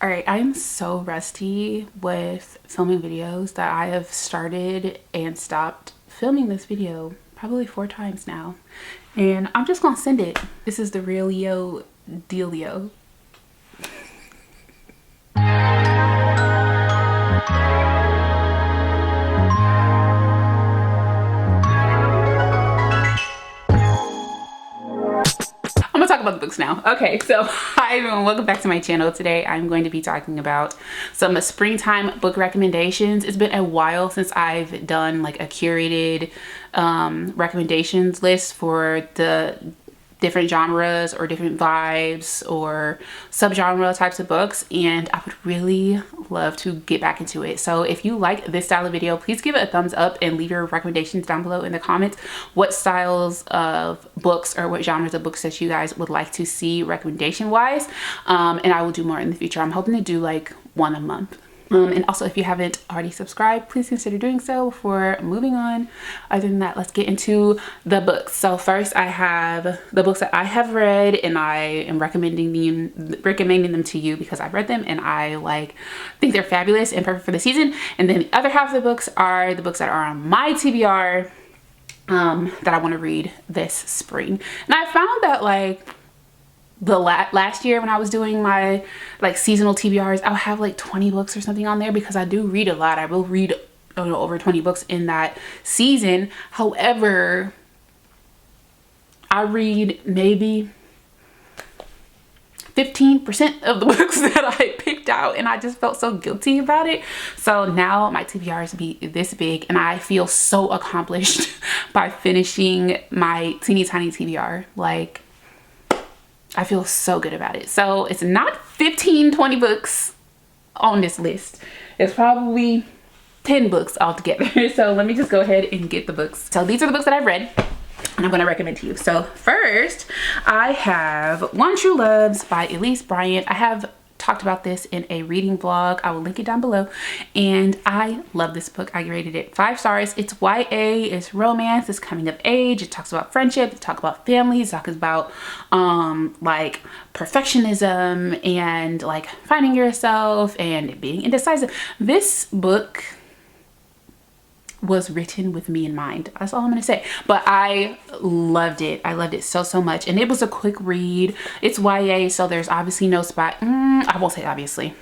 All right, I am so rusty with filming videos that I have started and stopped filming this video probably 4 times now. And I'm just gonna send it. This is the realio dealio. I'm gonna talk about the books now. Okay, so hi everyone, welcome back to my channel. Today I'm going to be talking about some springtime book recommendations. It's been a while since I've done like a curated recommendations list for the different genres or different vibes or subgenre types of books, and I would really love to get back into it. So if you like this style of video, please give it a thumbs up and leave your recommendations down below in the comments. What styles of books or what genres of books that you guys would like to see recommendation wise, and I will do more in the future. I'm hoping to do like one a month. And also, if you haven't already subscribed, please consider doing so before moving on. Other than that, let's get into the books. So first, I have the books that I have read, and I am recommending them to you because I've read them and I think they're fabulous and perfect for the season. And then the other half of the books are the books that are on my TBR that I want to read this spring. And I found that the last year when I was doing my seasonal TBRs, I'll have like 20 books or something on there because I do read a lot. I will read over 20 books in that season. However, I read maybe 15% of the books that I picked out, and I just felt so guilty about it. So now my TBRs be this big and I feel so accomplished by finishing my teeny tiny TBR. I feel so good about it. So it's not 15-20 books on this list. It's probably 10 books altogether. So let me just go ahead and get the books. So these are the books that I've read and I'm going to recommend to you. So first, I have One True Loves by Elise, Bryant. I have talked about this in a reading vlog. I will link it down below, and I love this book. I rated it 5 stars. It's YA, it's romance, it's coming of age, it talks about friendship, it talks about families, it talks about perfectionism and finding yourself and being indecisive. This book was written with me in mind. That's all I'm gonna say. But I loved it. I loved it so much. And it was a quick read. It's YA, so there's obviously no spice. I won't say obviously.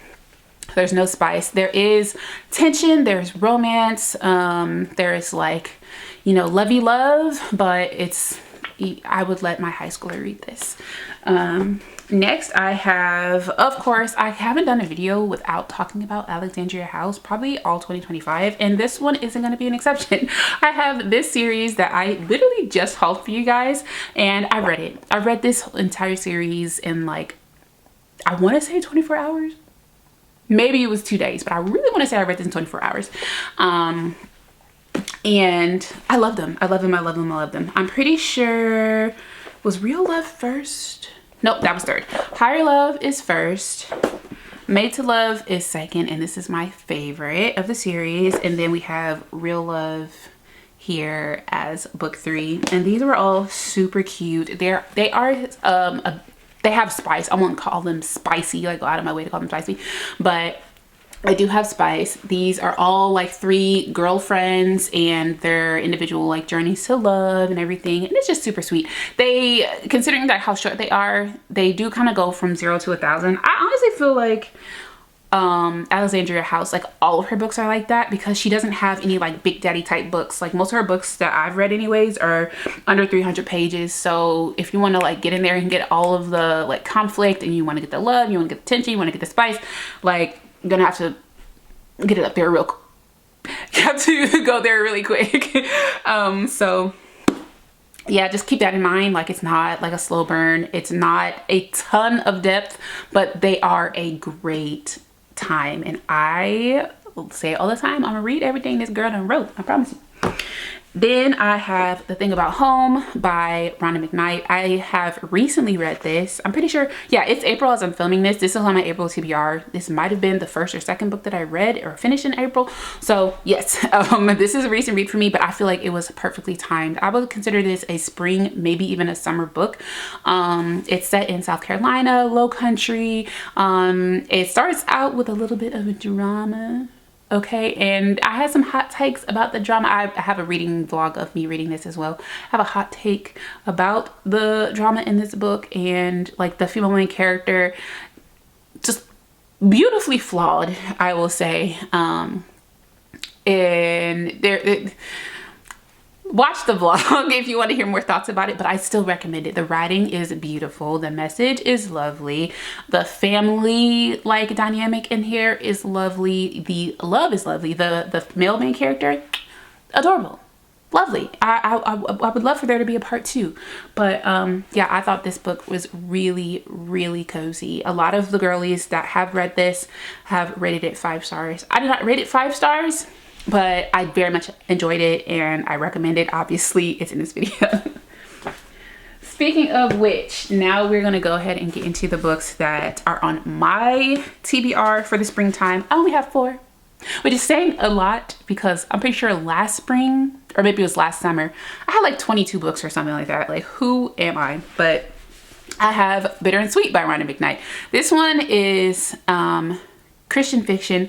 There's no spice. There is tension, there's romance, there's lovey love, but I would let my high schooler read this. Next, I have, of course, I haven't done a video without talking about Alexandria House, probably all 2025, and this one isn't going to be an exception. I have this series that I literally just hauled for you guys, and I read it. I read this entire series in I want to say 24 hours. Maybe it was 2 days, but I really want to say I read this in 24 hours. And I love them. I love them. I love them. I love them. I'm pretty sure, was Real Love first? Nope, that was third. Higher Love is first. Made to Love is second, and this is my favorite of the series. And then we have Real Love here as book 3, and these were all super cute. They have spice. I won't call them spicy, go out of my way to call them spicy, but I do have spice. These are all 3 girlfriends and their individual journeys to love and everything, and it's just super sweet. They, considering that how short they are, they do kind of go from 0 to 1,000. I honestly feel like Alexandria House, all of her books are like that because she doesn't have any big daddy type books. Most of her books that I've read anyways are under 300 pages. So if you want to get in there and get all of the conflict, and you want to get the love, you want to get the tension, you want to get the spice, you're gonna have to get it up there real quick. You have to go there really quick. So yeah, just keep that in mind. It's not a slow burn. It's not a ton of depth, but they are a great time. And I say it all the time, I'm gonna read everything this girl done wrote. I promise you. Then I have The Thing About Home by Rhonda McKnight. I have recently read this. I'm pretty sure, yeah, it's April as I'm filming this. This is on my April TBR. This might have been the first or second book that I read or finished in April. So yes, this is a recent read for me, but I feel like it was perfectly timed. I would consider this a spring, maybe even a summer book. It's set in South Carolina, Low Country. It starts out with a little bit of a drama. Okay, and I had some hot takes about the drama. I have a reading vlog of me reading this as well. I have a hot take about the drama in this book, and like the female main character, just beautifully flawed, I will say. And watch the vlog if you want to hear more thoughts about it, but I still recommend it. The writing is beautiful. The message is lovely. The family like dynamic in here is lovely. The love is lovely. The male main character, adorable, lovely. I would love for there to be a part 2, but yeah, I thought this book was really, really cozy. A lot of the girlies that have read this have rated it 5 stars. I did not rate it 5 stars, but I very much enjoyed it and I recommend it. Obviously, it's in this video. Speaking of which, now we're gonna go ahead and get into the books that are on my TBR for the springtime. I only have 4, which is saying a lot because I'm pretty sure last spring, or maybe it was last summer, I had like 22 books or something like that. Like, who am I? But I have Bitter and Sweet by Rhonda McKnight. This one is Christian fiction.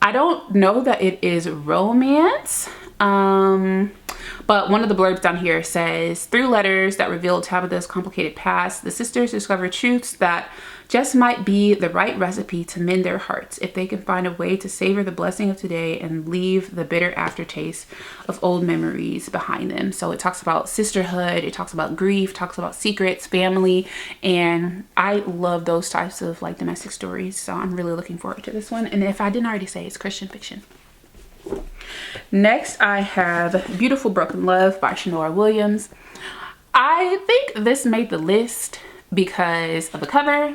I don't know that it is romance, but one of the blurbs down here says, through letters that reveal Tabitha's complicated past, the sisters discover truths that just might be the right recipe to mend their hearts if they can find a way to savor the blessing of today and leave the bitter aftertaste of old memories behind them. So it talks about sisterhood, it talks about grief, talks about secrets, family, and I love those types of like domestic stories. So I'm really looking forward to this one. And if I didn't already say, it's Christian fiction. Next, I have Beautiful Broken Love by Shanora Williams. I think this made the list because of the cover.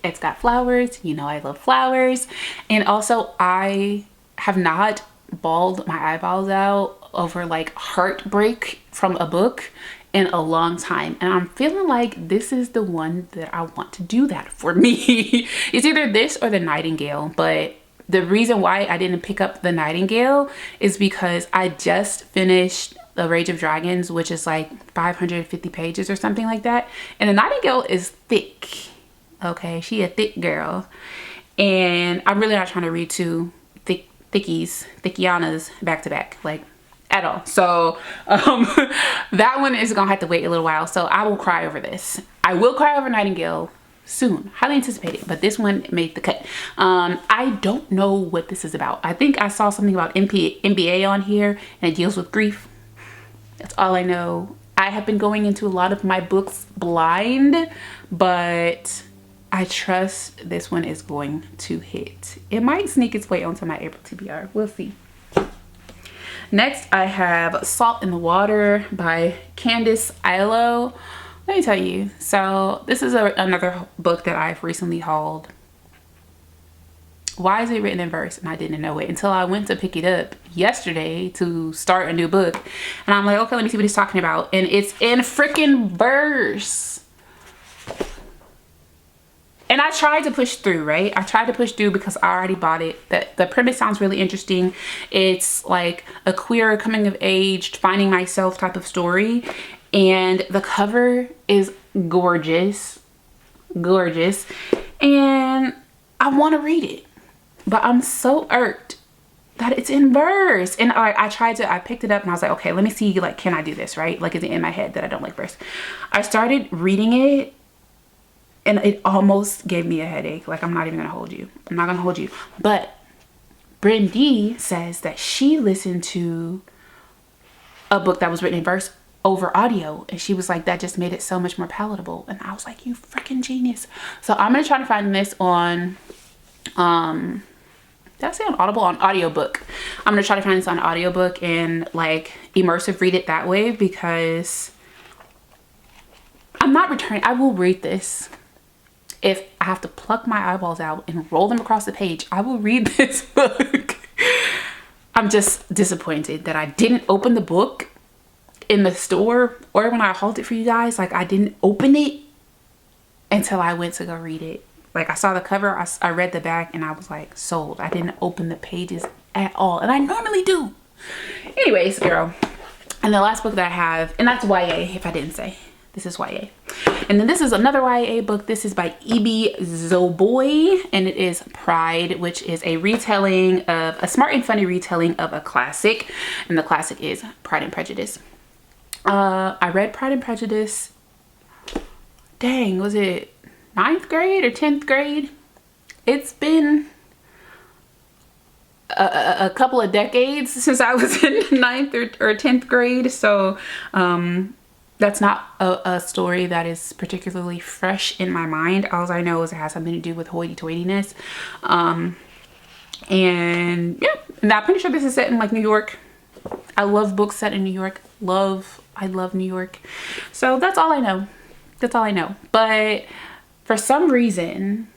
It's got flowers. You know I love flowers. And also, I have not bawled my eyeballs out over like heartbreak from a book in a long time. And I'm feeling like this is the one that I want to do that for me. It's either this or The Nightingale, but the reason why I didn't pick up The Nightingale is because I just finished The Rage of Dragons, which is like 550 pages or something like that. And The Nightingale is thick. Okay, she a thick girl. And I'm really not trying to read 2 thickianas back to back, like at all. So that one is gonna have to wait a little while. So I will cry over this. I will cry over Nightingale soon, highly anticipated, but this one made the cut. I don't know what this is about. I think I saw something about MBA on here and it deals with grief. That's all I know. I have been going into a lot of my books blind, but I trust this one is going to hit. It might sneak its way onto my April TBR. We'll see. Next, I have Salt in the Water by Candice Iloh. Let me tell you, so this is another book that I've recently hauled. Why is it written in verse? And I didn't know it until I went to pick it up yesterday to start a new book. And I'm like, okay, let me see what he's talking about. And it's in freaking verse. And I tried to push through, right? I tried to push through because I already bought it. The premise sounds really interesting. It's like a queer coming of age, finding myself type of story. And the cover is gorgeous, gorgeous. And I want to read it, but I'm so irked that it's in verse. And I picked it up and I was like, okay, let me see, like, can I do this, right? Like, is it in my head that I don't like verse? I started reading it and it almost gave me a headache. Like, I'm not even gonna hold you. I'm not gonna hold you. But Brandy says that she listened to a book that was written in verse over audio, and she was like, that just made it so much more palatable. And I was like, you freaking genius. So I'm gonna try to find this on did I say on Audible? On audiobook. I'm gonna try to find this on audiobook and like immersive read it that way, because I'm not returning. I will read this. If I have to pluck my eyeballs out and roll them across the page, I will read this book. I'm just disappointed that I didn't open the book in the store or when I hauled it for you guys, like I didn't open it until I went to go read it. Like I saw the cover, I read the back, and I was like sold. I didn't open the pages at all, and I normally do. Anyways, girl, and the last book that I have, and that's YA, if I didn't say, this is YA. And then this is another YA book. This is by Ibi Zoboi, and it is Pride, which is a retelling of a smart and funny retelling of a classic, and the classic is Pride and Prejudice. I read Pride and Prejudice, dang, was it 9th grade or 10th grade? It's been a couple of decades since I was in 9th or 10th grade, so that's not a story that is particularly fresh in my mind. All I know is it has something to do with hoity-toityness, and yeah, and I'm pretty sure this is set in like New York. I love books set in New York. I love New York. So that's all I know. That's all I know. But for some reason,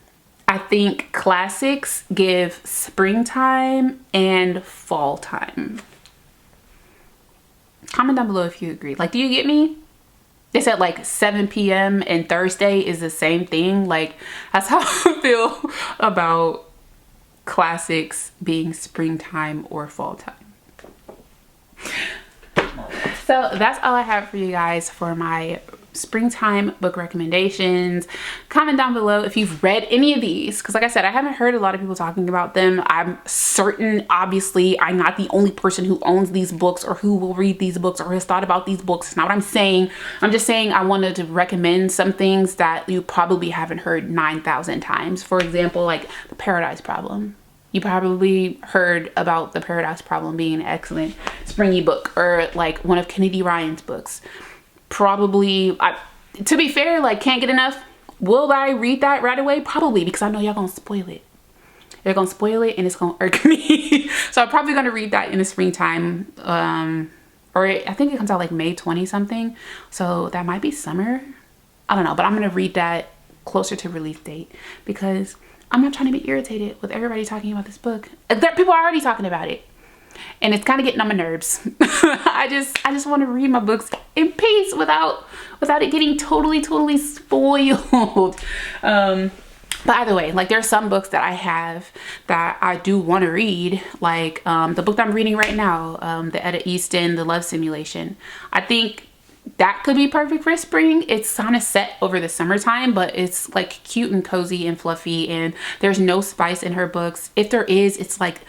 I think classics give springtime and fall time. Comment down below if you agree. Like, do you get me? They said like 7 p.m. and Thursday is the same thing. Like, that's how I feel about classics being springtime or fall time. So that's all I have for you guys for my springtime book recommendations. Comment down below if you've read any of these, because like I said, I haven't heard a lot of people talking about them. I'm certain, obviously, I'm not the only person who owns these books or who will read these books or has thought about these books. It's not what I'm saying. I'm just saying I wanted to recommend some things that you probably haven't heard 9,000 times. For example, like The Paradise Problem. You probably heard about The Paradise Problem being an excellent springy book, or like one of Kennedy Ryan's books. Probably, to be fair, like, can't get enough. Will I read that right away? Probably, because I know y'all gonna spoil it. They're gonna spoil it and it's gonna irk me. So I'm probably gonna read that in the springtime, or I think it comes out like May 20 something. So that might be summer. I don't know, but I'm gonna read that closer to release date because I'm not trying to be irritated with everybody talking about this book. People are already talking about it, and it's kind of getting on my nerves. I just want to read my books in peace without it getting totally spoiled. But either way, like, there's some books that I have that I do want to read, like the book that I'm reading right now, the Etta Easton, The Love Simulation. I think that could be perfect for spring. It's kind of set over the summertime, but it's like cute and cozy and fluffy, and there's no spice in her books. If there is, it's like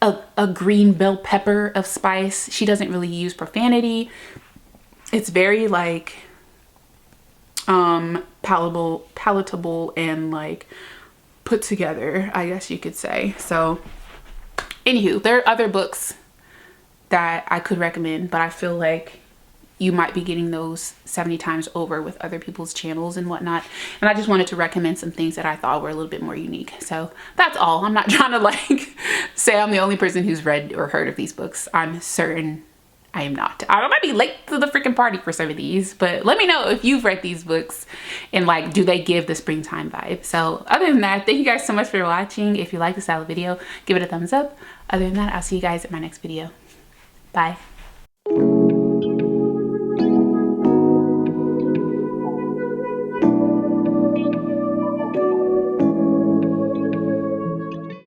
a green bell pepper of spice. She doesn't really use profanity. It's very like palatable and like put together, I guess you could say. So anywho, there are other books that I could recommend, but I feel like you might be getting those 70 times over with other people's channels and whatnot. And I just wanted to recommend some things that I thought were a little bit more unique. So that's all. I'm not trying to like say I'm the only person who's read or heard of these books. I'm certain I am not. I might be late to the freaking party for some of these, but let me know if you've read these books and like, do they give the springtime vibe? So other than that, thank you guys so much for watching. If you like this style of video, give it a thumbs up. Other than that, I'll see you guys in my next video. Bye.